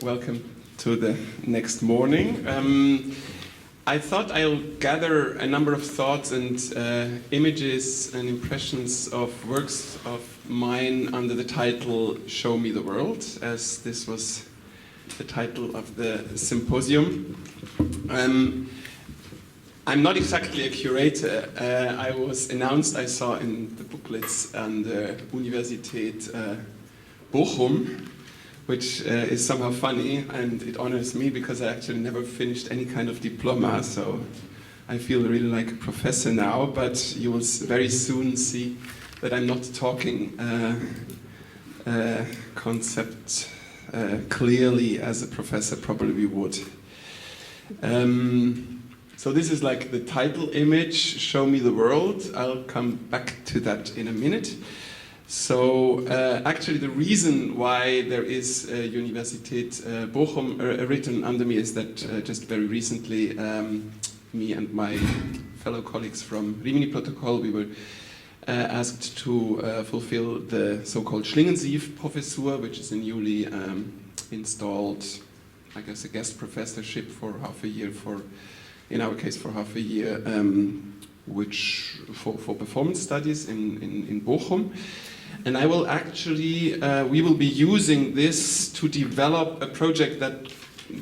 welcome to the next morning. I thought I'll gather a number of thoughts and images and impressions of works of mine under the title Show Me the World, as this was the title of the symposium. I'm not exactly a curator. I was announced, I saw in the booklets on the Universität Bochum, which is somehow funny, and it honors me because I actually never finished any kind of diploma, so I feel really like a professor now, but you will very soon see that I'm not talking concept clearly as a professor probably would. So this is like the title image, Show Me the World. I'll come back to that in a minute. So actually the reason why there is Universität Bochum written under me is that just very recently me and my fellow colleagues from Rimini Protocol, we were asked to fulfill the so-called Schlingensief professor, which is a newly installed, I guess, a guest professorship for half a year, in our case for half a year, which for performance studies in Bochum. And I will actually, we will be using this to develop a project that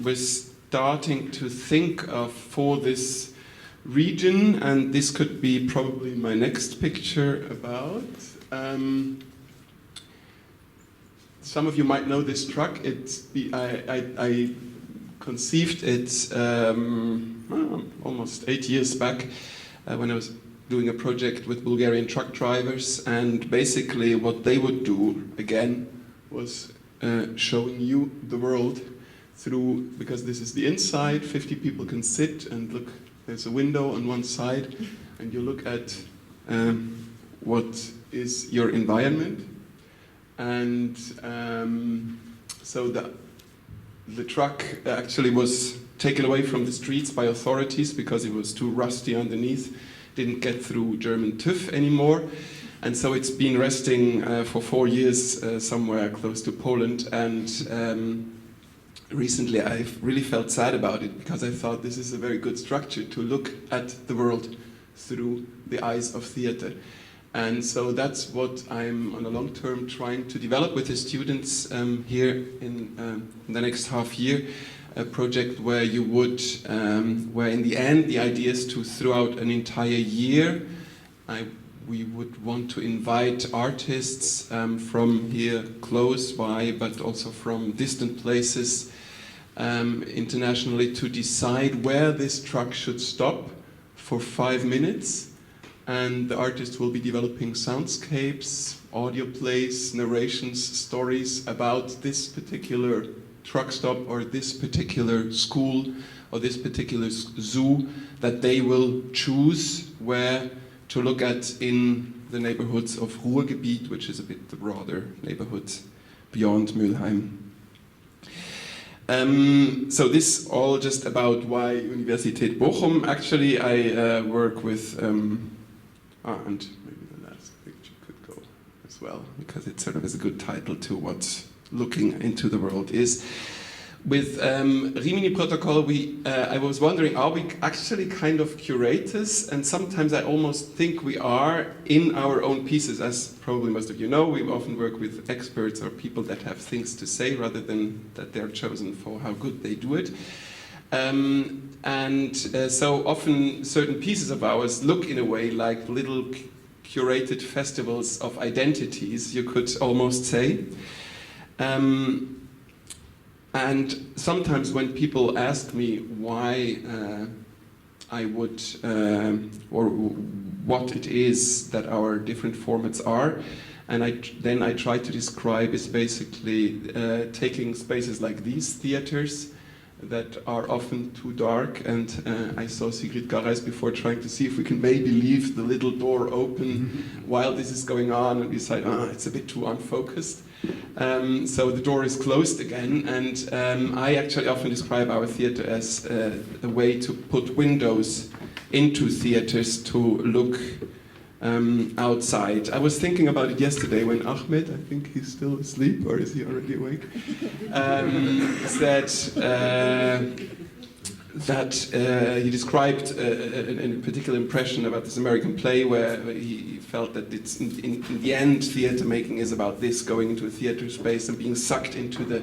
we're starting to think of for this region, and this could be probably my next picture about. Some of you might know this truck. I conceived it almost 8 years back when I was doing a project with Bulgarian truck drivers, and basically what they would do again was showing you the world through, because this is the inside, 50 people can sit and look, there's a window on one side and you look at what is your environment, and so the truck actually was taken away from the streets by authorities because it was too rusty underneath, didn't get through German TÜV anymore, and so it's been resting for 4 years somewhere close to Poland, and recently I've really felt sad about it because I thought this is a very good structure to look at the world through the eyes of theater. And so that's what I'm on a long term trying to develop with the students here in the next half year. A project where you would, where in the end the idea is to throughout an entire year, we would want to invite artists from here close by, but also from distant places internationally, to decide where this truck should stop for 5 minutes. And the artist will be developing soundscapes, audio plays, narrations, stories about this particular truck stop or this particular school or this particular zoo that they will choose where to look at in the neighborhoods of Ruhrgebiet, which is a bit the broader neighborhood beyond Mülheim. So this all just about why Universität Bochum. Actually I work with, and maybe the last picture could go as well, because it sort of is a good title to what looking into the world is. With Rimini Protocol, I was wondering, are we actually kind of curators? And sometimes I almost think we are in our own pieces. As probably most of you know, we often work with experts or people that have things to say rather than that they're chosen for how good they do it. So often certain pieces of ours look in a way like little curated festivals of identities, you could almost say. And sometimes when people ask me why I would, or what it is that our different formats are, and then I try to describe is basically taking spaces like these theaters that are often too dark, and I saw Sigrid Gareis before trying to see if we can maybe leave the little door open while this is going on, and decide, it's a bit too unfocused. So the door is closed again, and I actually often describe our theater as a way to put windows into theaters to look outside. I was thinking about it yesterday when Ahmed, I think he's still asleep, or is he already awake, that he described a particular impression about this American play where he felt that it's in the end theater making is about this, going into a theater space and being sucked into the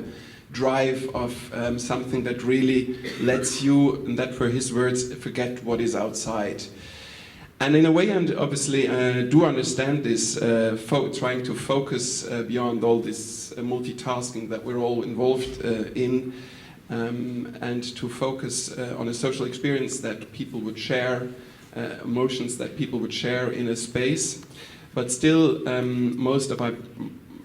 drive of something that really lets you, and that were his words, forget what is outside. And in a way, I obviously do understand this, trying to focus beyond all this multitasking that we're all involved in, and to focus on a social experience that people would share, emotions that people would share in a space. But still, most of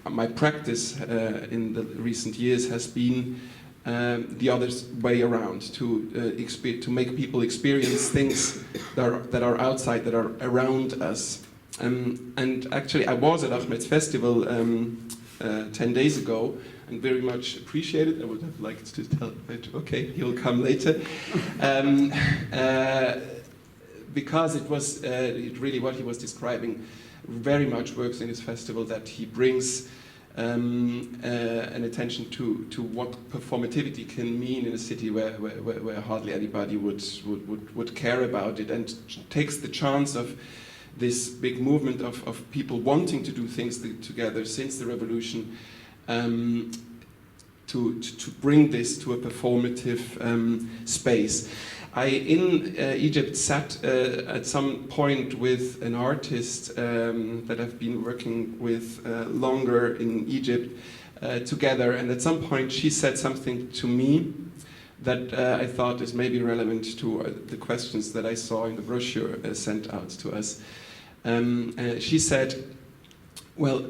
my practice in the recent years has been the other way around, to make people experience things that are outside, that are around us. And actually, I was at Ahmed's festival 10 days ago, and very much appreciated. I would have liked to tell it, okay, he'll come later. Because it was really what he was describing very much works in his festival, that he brings an attention to what performativity can mean in a city where hardly anybody would care about it, and takes the chance of this big movement of people wanting to do things together since the revolution, to bring this to a performative space. I, in Egypt, sat at some point with an artist that I've been working with longer in Egypt together, and at some point she said something to me that I thought is maybe relevant to the questions that I saw in the brochure sent out to us. She said, well,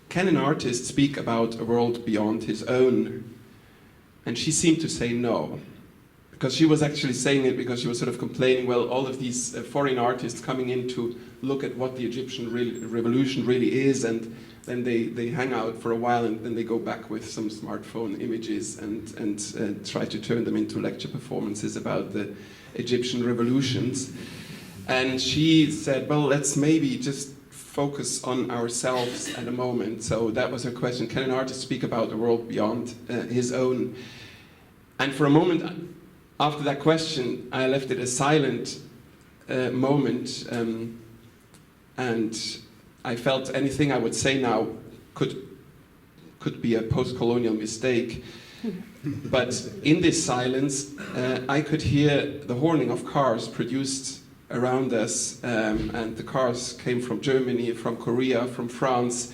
can an artist speak about a world beyond his own? And she seemed to say no. Because she was actually saying it because she was sort of complaining, well, all of these foreign artists coming in to look at what the Egyptian revolution really is, and then they hang out for a while, and then they go back with some smartphone images and try to turn them into lecture performances about the Egyptian revolutions. And she said, well, let's maybe just focus on ourselves at a moment. So that was her question: can an artist speak about a world beyond his own? And for a moment, after that question, I left it a silent moment, and I felt anything I would say now could be a post-colonial mistake. But in this silence, I could hear the horning of cars produced around us, and the cars came from Germany, from Korea, from France.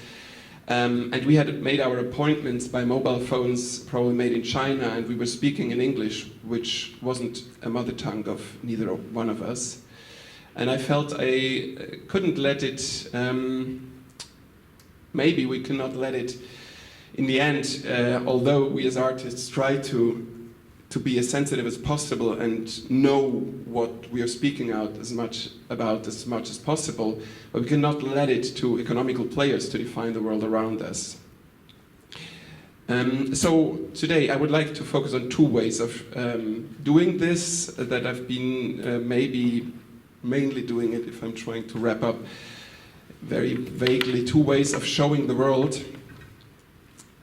And we had made our appointments by mobile phones, probably made in China, and we were speaking in English, which wasn't a mother tongue of neither one of us. And I felt I couldn't let it, maybe we cannot let it, in the end, although we as artists try to be as sensitive as possible and know what we are speaking out as much as possible, but we cannot let it to economical players to define the world around us. So today I would like to focus on two ways of doing this that I've been maybe mainly doing it, if I'm trying to wrap up very vaguely, two ways of showing the world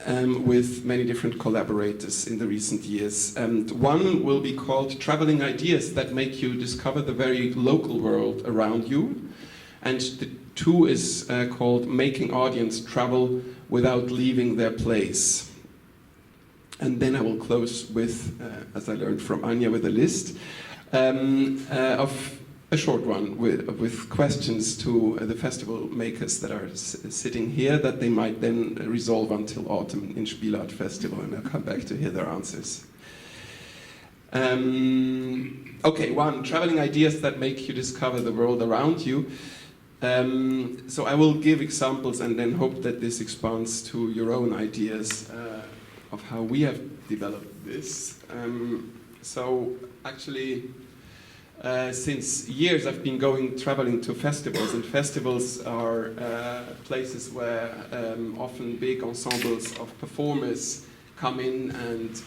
with many different collaborators in the recent years. And one will be called Traveling Ideas that Make You Discover the Very Local World Around You. And the two is called Making Audience Travel Without Leaving Their Place. And then I will close with, as I learned from Anya, with a list of a short one with questions to the festival makers that are sitting here that they might then resolve until autumn in Spielart Festival, and I'll come back to hear their answers. Okay, one, traveling ideas that make you discover the world around you. So I will give examples and then hope that this expands to your own ideas of how we have developed this. So actually, since years I've been traveling to festivals, and festivals are places where often big ensembles of performers come in and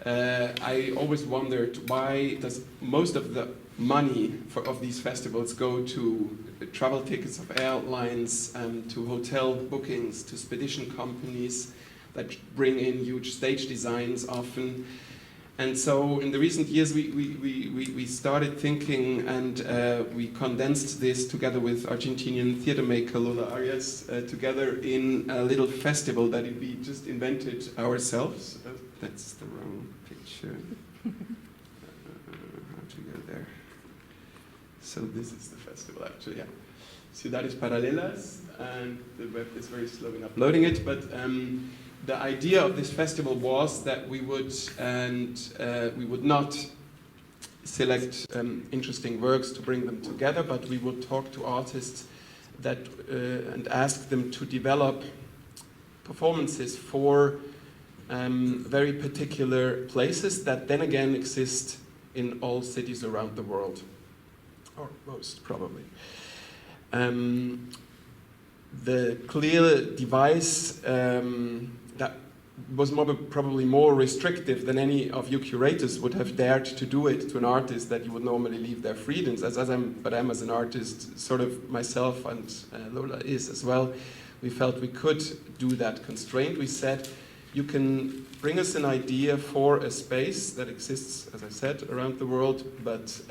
I always wondered, why does most of the money of these festivals go to travel tickets of airlines, to hotel bookings, to expedition companies that bring in huge stage designs often. And so in the recent years we started thinking, and we condensed this together with Argentinian theater maker Lola Arias together in a little festival that we just invented ourselves. That's the wrong picture. How to go there? So this is the festival actually, yeah. Ciudades Paralelas, and the web is very slow in uploading it, but the idea of this festival was that we would not select interesting works to bring them together, but we would talk to artists that and ask them to develop performances for very particular places that then again exist in all cities around the world, or most probably. The clear device that was probably more restrictive than any of you curators would have dared to do it to an artist that you would normally leave their freedoms. But I'm as an artist, sort of myself, and Lola is as well. We felt we could do that constraint. We said, you can bring us an idea for a space that exists, as I said, around the world, but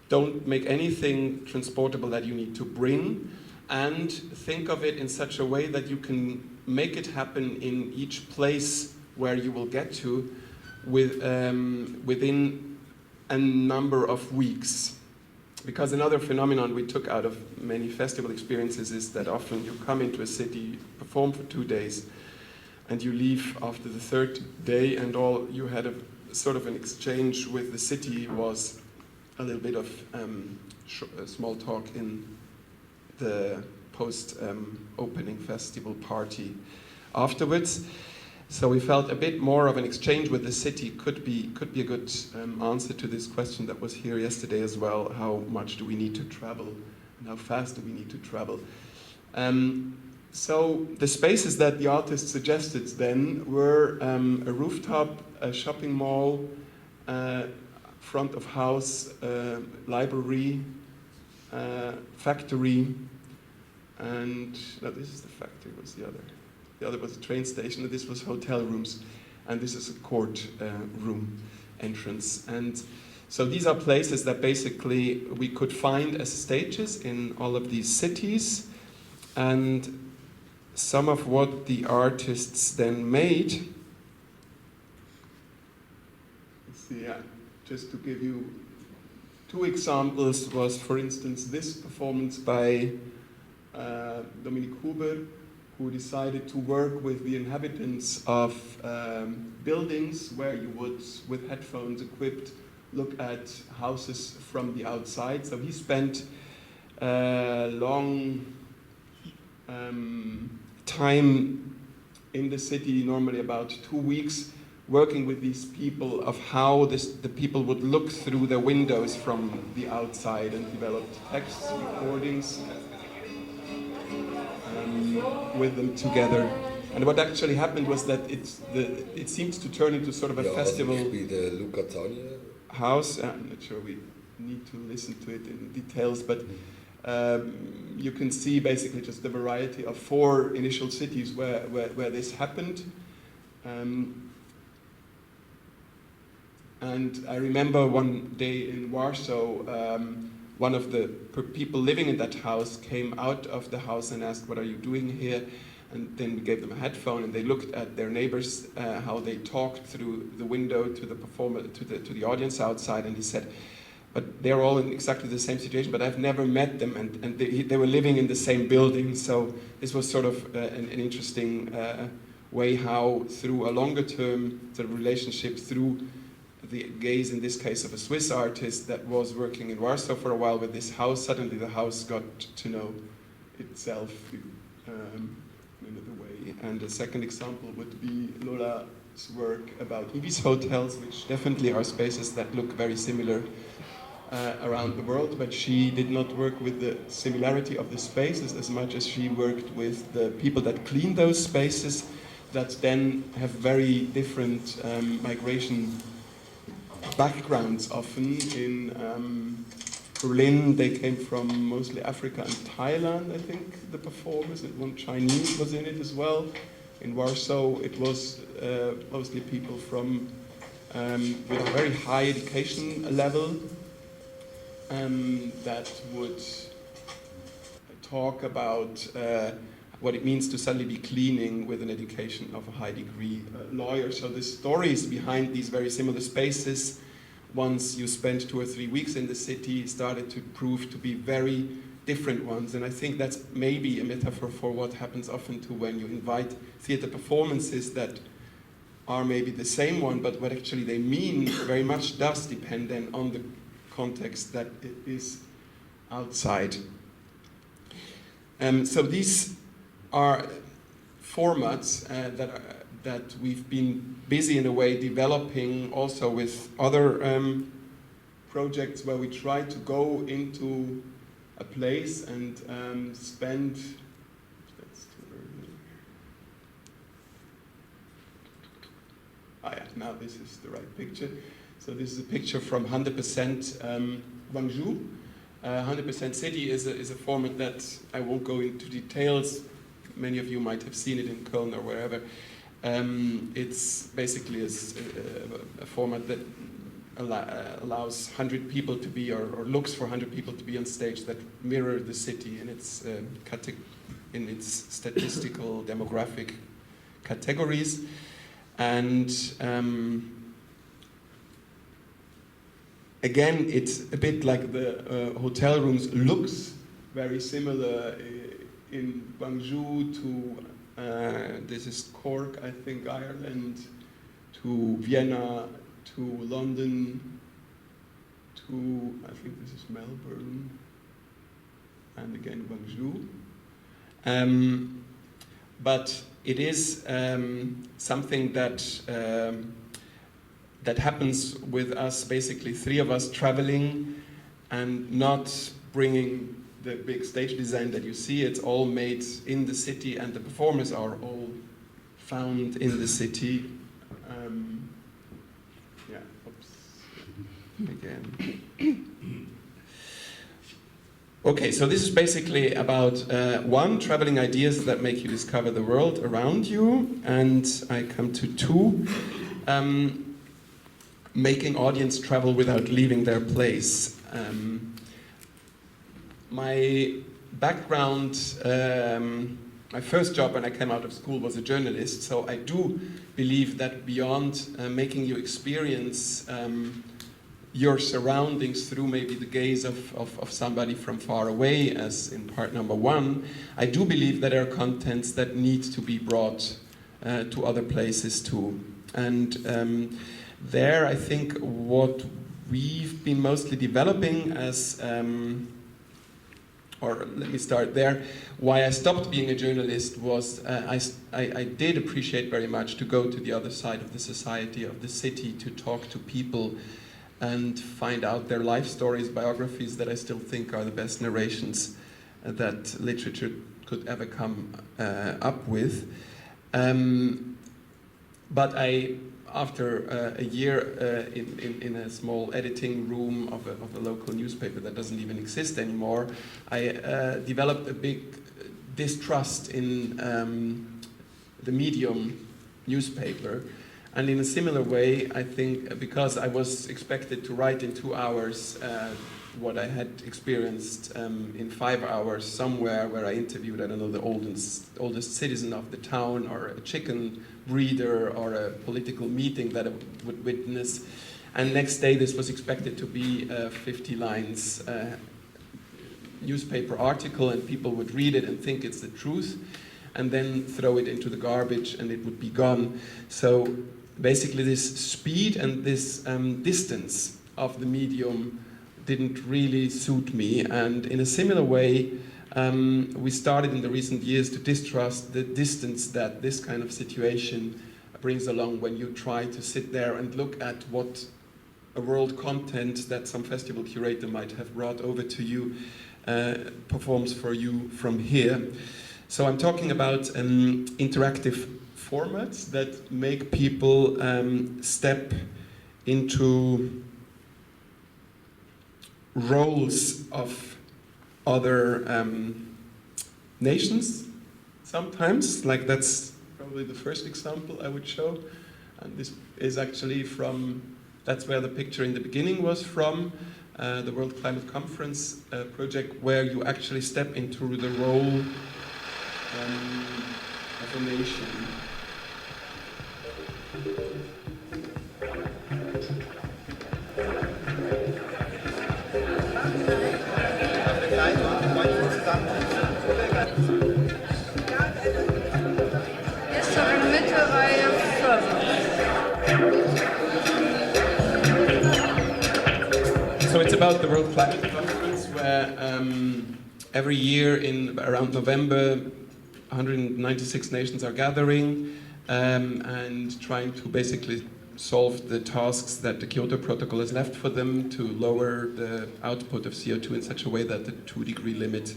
don't make anything transportable that you need to bring, and think of it in such a way that you can make it happen in each place where you will get to within a number of weeks. Because another phenomenon we took out of many festival experiences is that often you come into a city, perform for 2 days, and you leave after the third day, and all you had a sort of an exchange with the city was a little bit of small talk in the post-opening festival party afterwards. So we felt a bit more of an exchange with the city could be a good answer to this question that was here yesterday as well. How much do we need to travel, and how fast do we need to travel? So the spaces that the artist suggested then were a rooftop, a shopping mall, front of house, library, factory, and no, this is the factory, was the other. The other was a train station, and this was hotel rooms, and this is a court room entrance. And so these are places that basically we could find as stages in all of these cities, and some of what the artists then made. Let's see, yeah, just to give you 2 examples, was, for instance, this performance by Dominic Huber, who decided to work with the inhabitants of buildings where you would, with headphones equipped, look at houses from the outside. So he spent long time in the city, normally about 2 weeks, working with these people of how the people would look through the windows from the outside, and developed texts, recordings with them together. And what actually happened was that it seemed to turn into sort of a festival house. I'm not sure we need to listen to it in details, but you can see basically just the variety of 4 initial cities where this happened. And I remember one day in Warsaw, one of the people living in that house came out of the house and asked, "What are you doing here?" And then we gave them a headphone, and they looked at their neighbors, how they talked through the window to the performer, to the audience outside, and he said, "But they're all in exactly the same situation, but I've never met them, and they were living in the same building." So this was sort of an interesting way how, through a longer term sort of relationship, through the gaze, in this case, of a Swiss artist that was working in Warsaw for a while with this house, suddenly the house got to know itself in another way. And a second example would be Lola's work about Ibis hotels, which definitely are spaces that look very similar around the world, but she did not work with the similarity of the spaces as much as she worked with the people that clean those spaces, that then have very different migration backgrounds often. In Berlin, they came from mostly Africa and Thailand, I think, the performers, and one Chinese was in it as well. In Warsaw, it was mostly people from with a very high education level that would talk about what it means to suddenly be cleaning with an education of a high degree lawyer. So the stories behind these very similar spaces, once you spent 2 or 3 weeks in the city, started to prove to be very different ones. And I think that's maybe a metaphor for what happens often to when you invite theater performances that are maybe the same one, but what actually they mean very much does depend then on the context that it is outside. So these are formats that we've been busy in a way developing also with other projects where we try to go into a place and spend, that's too early. Yeah, now this is the right picture. So this is a picture from 100% Guangzhou. 100% City is a format that I won't go into details. Many of you might have seen it in Köln or wherever. It's basically a format that allows 100 people to be, or looks for 100 people to be on stage that mirror the city in its statistical demographic categories. And again, it's a bit like the hotel rooms looks very similar in Guangzhou to, this is Cork, I think, Ireland, to Vienna, to London, to, I think this is Melbourne, and again Guangzhou. But it is something that that happens with us, basically 3 of us traveling and not bringing the big stage design that you see. It's all made in the city, and the performers are all found in the city. Yeah, oops, again. Okay, so this is basically about one, traveling ideas that make you discover the world around you, and I come to 2, making audience travel without leaving their place. My background, my first job when I came out of school was a journalist, so I do believe that beyond making you experience your surroundings through maybe the gaze of somebody from far away, as in part number 1, I do believe that there are contents that need to be brought to other places too. And there I think what we've been mostly developing as, or let me start there, why I stopped being a journalist was I did appreciate very much to go to the other side of the society, of the city, to talk to people and find out their life stories, biographies that I still think are the best narrations that literature could ever come up with. But after a year in a small editing room of a local newspaper that doesn't even exist anymore, I developed a big distrust in the medium newspaper. And in a similar way, I think, because I was expected to write in 2 hours what I had experienced in 5 hours somewhere where I interviewed, I don't know, the oldest citizen of the town, or a chicken breeder, or a political meeting that I would witness. And next day this was expected to be a 50 lines newspaper article, and people would read it and think it's the truth, and then throw it into the garbage and it would be gone. So basically this speed and this distance of the medium didn't really suit me. And in a similar way, we started in the recent years to distrust the distance that this kind of situation brings along when you try to sit there and look at what a world content that some festival curator might have brought over to you performs for you from here. So I'm talking about interactive formats that make people step into roles of other nations sometimes. Like that's probably the first example I would show. And this is actually from, that's where the picture in the beginning was from, the World Climate Conference project, where you actually step into the role of a nation. So it's about the World Climate Conference, where every year in around November, 196 nations are gathering and trying to basically solve the tasks that the Kyoto Protocol has left for them to lower the output of CO2 in such a way that the 2-degree limit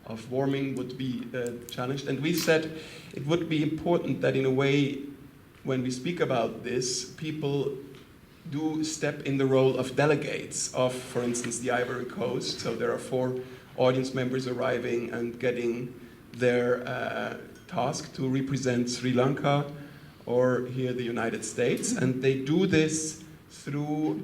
of warming would be challenged. And we said it would be important that in a way, when we speak about this, people do step in the role of delegates of, for instance, the Ivory Coast. So there are 4 audience members arriving and getting their task to represent Sri Lanka or here the United States. And they do this through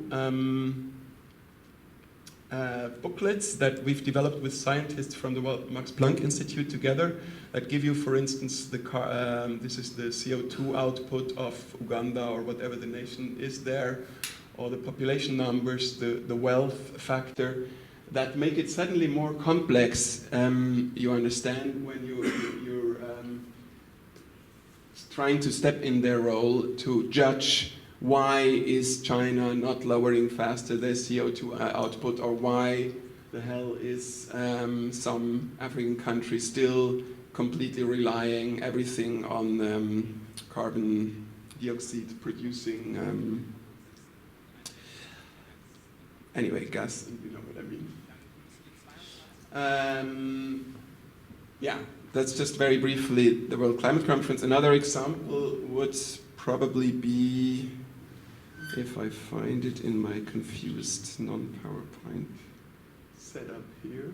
booklets that we've developed with scientists from the Max Planck Institute together that give you, for instance, this is the CO2 output of Uganda or whatever the nation is there, or the population numbers, the wealth factor, that make it suddenly more complex. You understand when you're trying to step in their role to judge why is China not lowering faster their CO2 output, or why the hell is some African country still completely relying everything on carbon dioxide producing anyway, gas, you know what I mean. Yeah, that's just very briefly the World Climate Conference. Another example would probably be, if I find it in my confused non-PowerPoint setup here.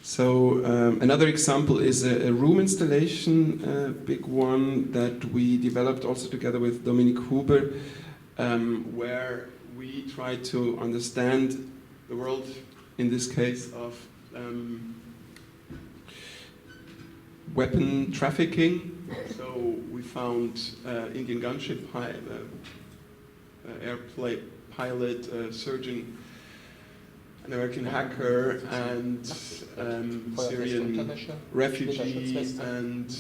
So another example is a room installation, big one that we developed also together with Dominique Huber, where we try to understand the world, in this case, of weapon trafficking. So we found Indian gunship airplane pilot, surgeon, an American hacker, and Syrian refugee, and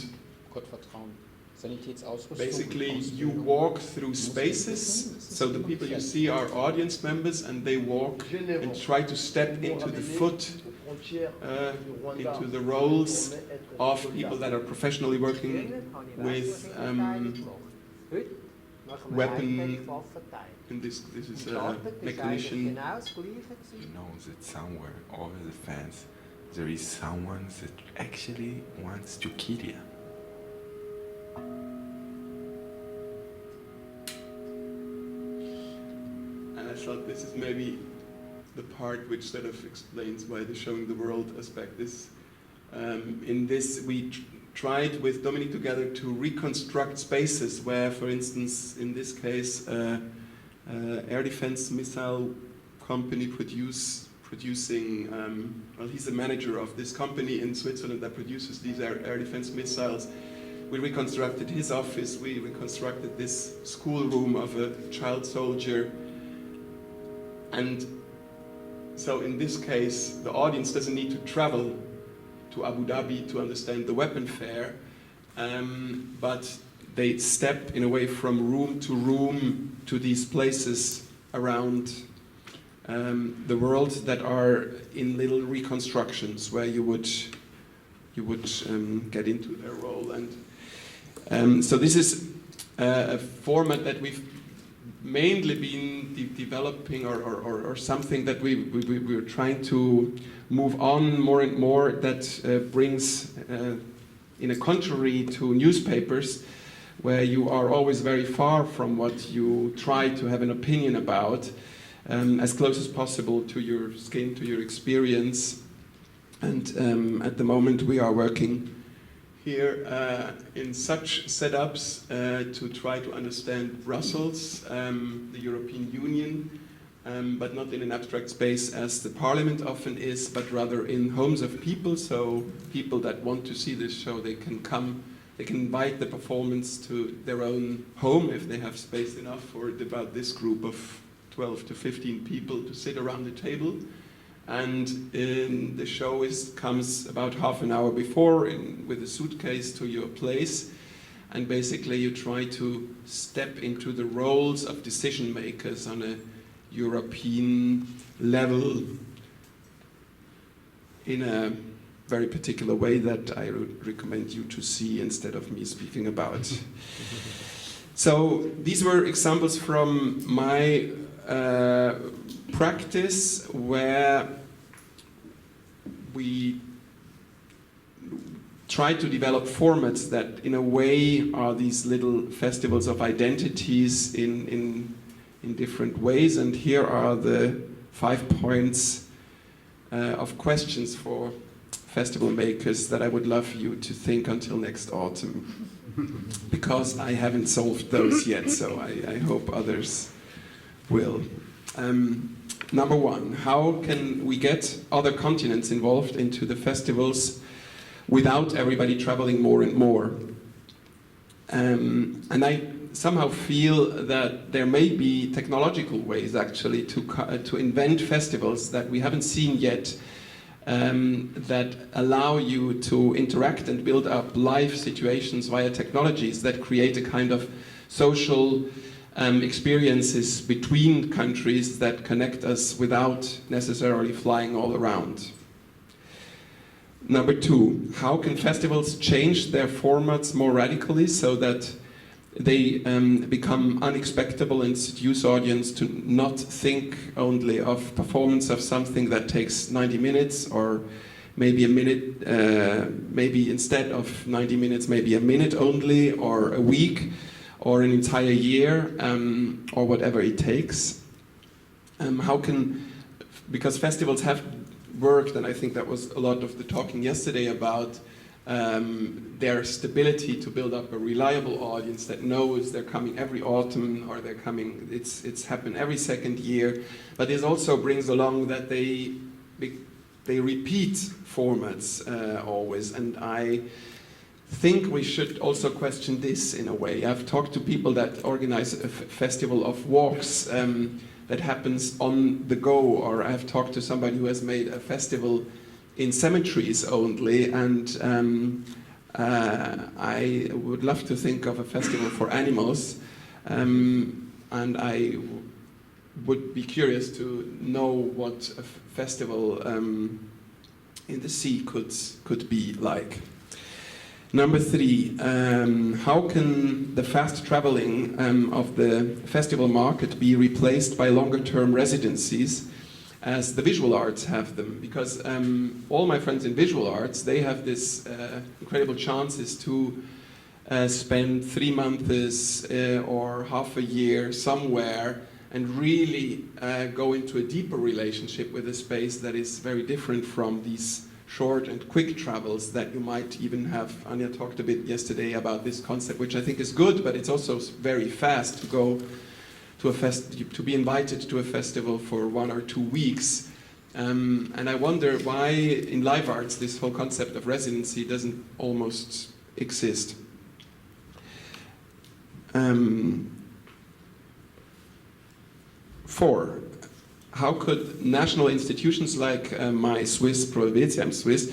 basically you walk through spaces, so the people you see are audience members, and they walk and try to step into the into the roles of people that are professionally working with weapon. And this is a mechanician. You know that somewhere over the fence there is someone that actually wants to kill you. And I thought this is maybe the part which sort of explains why the showing the world aspect is. In this, we tried with Dominique together to reconstruct spaces where, for instance, in this case, air defense missile company producing, well, he's the manager of this company in Switzerland that produces these air defense missiles. We reconstructed his office, we reconstructed this schoolroom of a child soldier. And so in this case, the audience doesn't need to travel to Abu Dhabi to understand the weapon fair, but they step in a way from room to these places around the world that are in little reconstructions where you would get into their role. And so this is a format that we've mainly been developing, or something that we're trying to move on more and more, that brings, in a contrary to newspapers, where you are always very far from what you try to have an opinion about, as close as possible to your skin, to your experience. And at the moment we are working here in such setups to try to understand Brussels, the European Union, but not in an abstract space as the Parliament often is, but rather in homes of people. So people that want to see this show, they can come, they can invite the performance to their own home if they have space enough for about this group of 12 to 15 people to sit around the table. And the show comes about half an hour before with a suitcase to your place, and basically you try to step into the roles of decision makers on a European level in a very particular way that I would recommend you to see instead of me speaking about. So these were examples from my practice, where we try to develop formats that in a way are these little festivals of identities in different ways. And here are the 5 points of questions for festival makers that I would love you to think until next autumn, because I haven't solved those yet, so I hope others will. Number 1, how can we get other continents involved into the festivals without everybody traveling more and more? And I somehow feel that there may be technological ways actually to invent festivals that we haven't seen yet, that allow you to interact and build up live situations via technologies that create a kind of social experiences between countries that connect us without necessarily flying all around. Number 2, how can festivals change their formats more radically so that they become unexpectable and seduce audience to not think only of performance of something that takes 90 minutes or maybe a minute, maybe instead of 90 minutes, maybe a minute only, or a week, or an entire year, or whatever it takes. Because festivals have worked, and I think that was a lot of the talking yesterday about their stability to build up a reliable audience that knows they're coming every autumn, or they're coming, it's happened every second year. But this also brings along that they repeat formats always, and I think we should also question this in a way. I've talked to people that organize a festival of walks that happens on the go, or I've talked to somebody who has made a festival in cemeteries only, and I would love to think of a festival for animals, and I would be curious to know what a festival in the sea could be like. Number 3, how can the fast traveling of the festival market be replaced by longer-term residencies as the visual arts have them? Because all my friends in visual arts, they have this incredible chances to spend 3 months or half a year somewhere and really go into a deeper relationship with a space that is very different from these short and quick travels that you might even have. Anja talked a bit yesterday about this concept, which I think is good, but it's also very fast to go to to be invited to a festival for 1 or 2 weeks. And I wonder why in live arts this whole concept of residency doesn't almost exist. 4. How could national institutions like my Swiss province, I'm Swiss,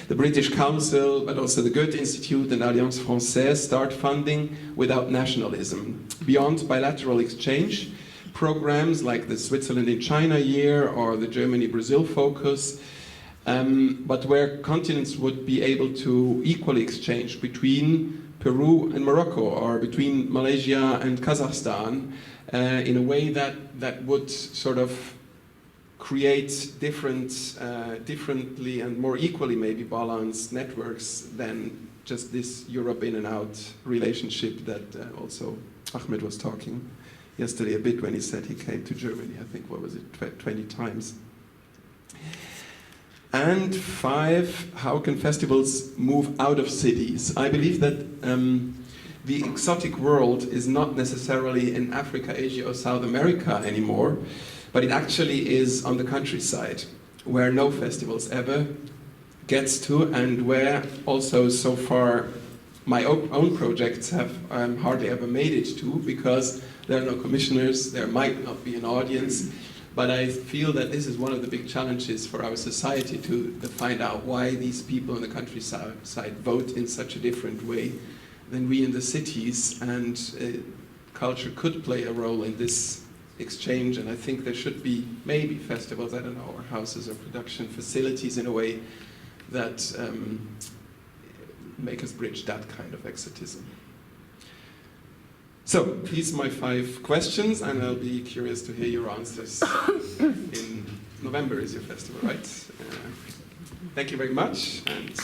the British Council, but also the Goethe Institute and Alliance Française start funding without nationalism? Beyond bilateral exchange programs like the Switzerland in China year or the Germany-Brazil focus, but where continents would be able to equally exchange between Peru and Morocco, or between Malaysia and Kazakhstan, in a way that would sort of create differently and more equally maybe balanced networks than just this Europe in and out relationship that also Ahmed was talking yesterday a bit when he said he came to Germany, I think, what was it, 20 times. And 5, how can festivals move out of cities? I believe that the exotic world is not necessarily in Africa, Asia or South America anymore, but it actually is on the countryside, where no festivals ever gets to, and where also so far my own projects have hardly ever made it to, because there are no commissioners, there might not be an audience. But I feel that this is one of the big challenges for our society to find out why these people in the countryside vote in such a different way than we in the cities, and culture could play a role in this exchange. And I think there should be maybe festivals, I don't know, or houses or production facilities in a way that make us bridge that kind of exotism. So, these are my 5 questions, and I'll be curious to hear your answers. In November is your festival, right? Thank you very much. And